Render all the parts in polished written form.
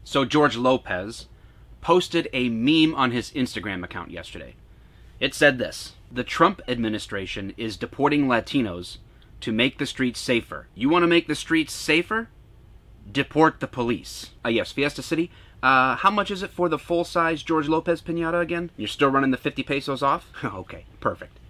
So George Lopez posted a meme on his Instagram account yesterday. It said this: "The Trump administration is deporting Latinos to make the streets safer. You want to make the streets safer? Deport the police." Yes, Fiesta City. How much is it for the full-size George Lopez piñata again? You're still running the 50 pesos off? Okay, perfect.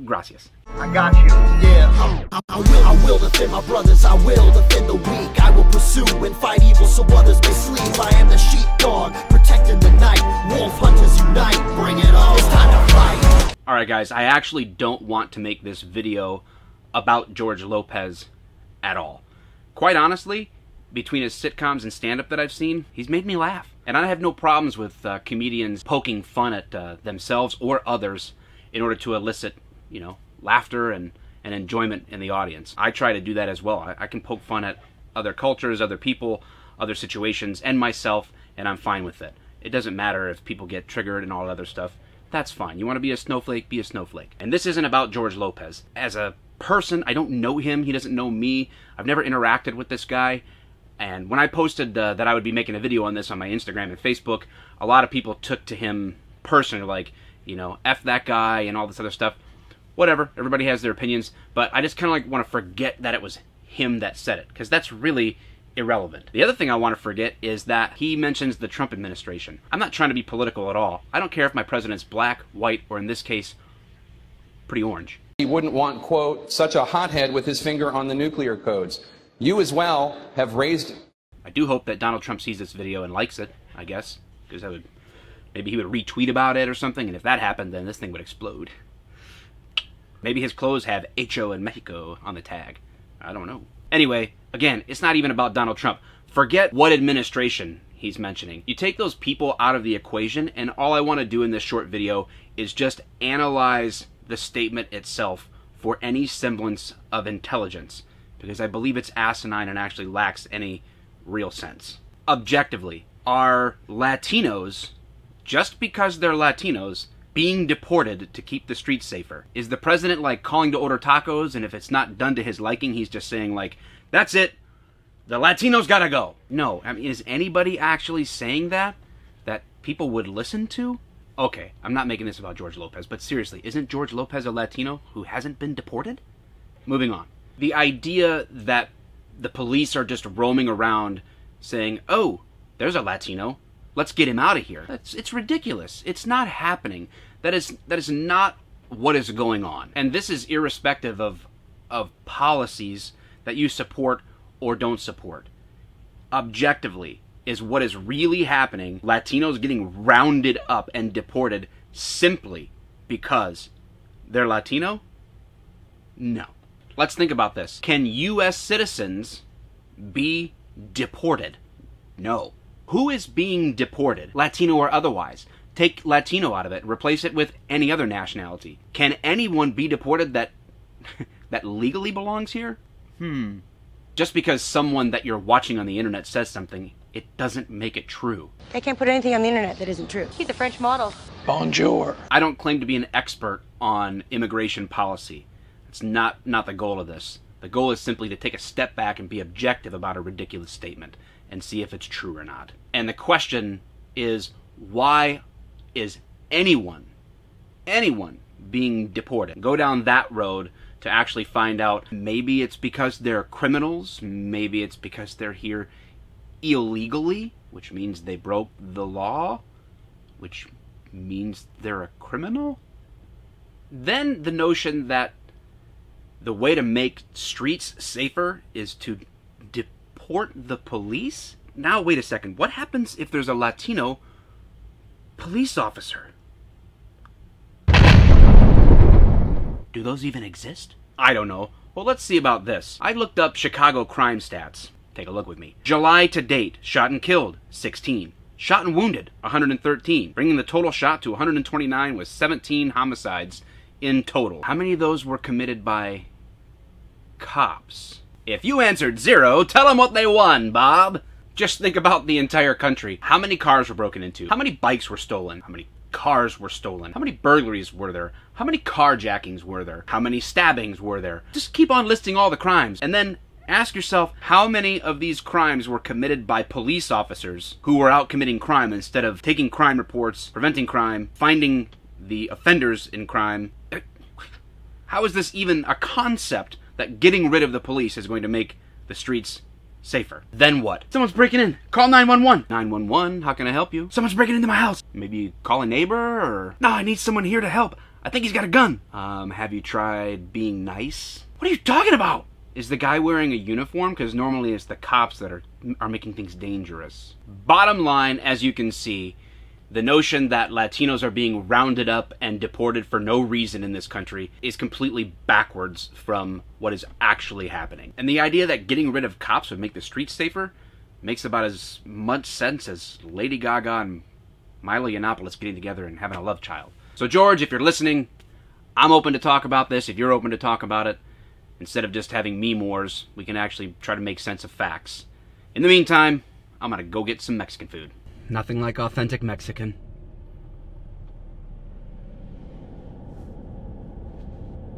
Gracias. I got you. Yeah, I will defend my brothers. I will defend the weak. I will pursue and fight evil so others may sleep. I am the sheepdog, protecting the night. Wolf hunters unite. Bring it on. It's time to fight. Alright guys, I actually don't want to make this video about George Lopez at all. Quite honestly, between his sitcoms and stand-up that I've seen, he's made me laugh. And I have no problems with comedians poking fun at themselves or others in order to elicit, you know, laughter and enjoyment in the audience. I try to do that as well. I can poke fun at other cultures, other people, other situations, and myself, and I'm fine with it. It doesn't matter if people get triggered and all that other stuff. That's fine. You want to be a snowflake, be a snowflake. And this isn't about George Lopez. As a person, I don't know him. He doesn't know me. I've never interacted with this guy. And when I posted that I would be making a video on this on my Instagram and Facebook, a lot of people took to him personally, like, you know, F that guy and all this other stuff. Whatever, everybody has their opinions, but I just kind of like want to forget that it was him that said it, because that's really irrelevant. The other thing I want to forget is that he mentions the Trump administration. I'm not trying to be political at all. I don't care if my president's black, white, or in this case, pretty orange. He wouldn't want, quote, such a hothead with his finger on the nuclear codes. You as well have raised... I do hope that Donald Trump sees this video and likes it, I guess, because maybe he would retweet about it or something, and if that happened, then this thing would explode. Maybe his clothes have Hecho in Mexico on the tag. I don't know. Anyway, again, it's not even about Donald Trump. Forget what administration he's mentioning. You take those people out of the equation, and all I want to do in this short video is just analyze the statement itself for any semblance of intelligence, because I believe it's asinine and actually lacks any real sense. Objectively, are Latinos, just because they're Latinos, being deported to keep the streets safer? Is the president, like, calling to order tacos, and if it's not done to his liking, he's just saying, like, that's it, the Latinos gotta go? No, I mean, is anybody actually saying that people would listen to? Okay, I'm not making this about George Lopez, but seriously, isn't George Lopez a Latino who hasn't been deported? Moving on. The idea that the police are just roaming around saying, oh, there's a Latino, let's get him out of here. It's ridiculous. It's not happening. That is not what is going on. And this is irrespective of policies that you support or don't support. Objectively, is what is really happening Latinos getting rounded up and deported simply because they're Latino? No. Let's think about this. Can U.S. citizens be deported? No. Who is being deported, Latino or otherwise? Take Latino out of it and replace it with any other nationality. Can anyone be deported that that legally belongs here? Just because someone that you're watching on the internet says something, it doesn't make it true. They can't put anything on the internet that isn't true. He's a French model. Bonjour. I don't claim to be an expert on immigration policy. It's not the goal of this. The goal is simply to take a step back and be objective about a ridiculous statement and see if it's true or not. And the question is, why is anyone being deported? Go down that road to actually find out. Maybe it's because they're criminals. Maybe it's because they're here illegally, which means they broke the law, which means they're a criminal. Then the notion that the way to make streets safer is to deport the police? Now, wait a second. What happens if there's a Latino police officer? Do those even exist? I don't know. Well, let's see about this. I looked up Chicago crime stats. Take a look with me. July to date, shot and killed, 16. Shot and wounded, 113. Bringing the total shot to 129 with 17 homicides in total. How many of those were committed by cops? If you answered 0, tell them what they won, Bob. Just think about the entire country. How many cars were broken into? How many bikes were stolen? How many cars were stolen? How many burglaries were there? How many carjackings were there? How many stabbings were there? Just keep on listing all the crimes. And then Ask yourself how many of these crimes were committed by police officers who were out committing crime instead of taking crime reports, preventing crime, finding the offenders in crime. How is this even a concept that getting rid of the police is going to make the streets safer? Then what? Someone's breaking in. Call 911. 911, how can I help you? Someone's breaking into my house. Maybe call a neighbor or... No, I need someone here to help. I think he's got a gun. Have you tried being nice? What are you talking about? Is the guy wearing a uniform? Because normally it's the cops that are making things dangerous. Bottom line, as you can see, the notion that Latinos are being rounded up and deported for no reason in this country is completely backwards from what is actually happening. And the idea that getting rid of cops would make the streets safer makes about as much sense as Lady Gaga and Milo Yiannopoulos getting together and having a love child. So George, if you're listening, I'm open to talk about this. If you're open to talk about it, instead of just having meme wars, we can actually try to make sense of facts. In the meantime, I'm gonna go get some Mexican food. Nothing like authentic Mexican.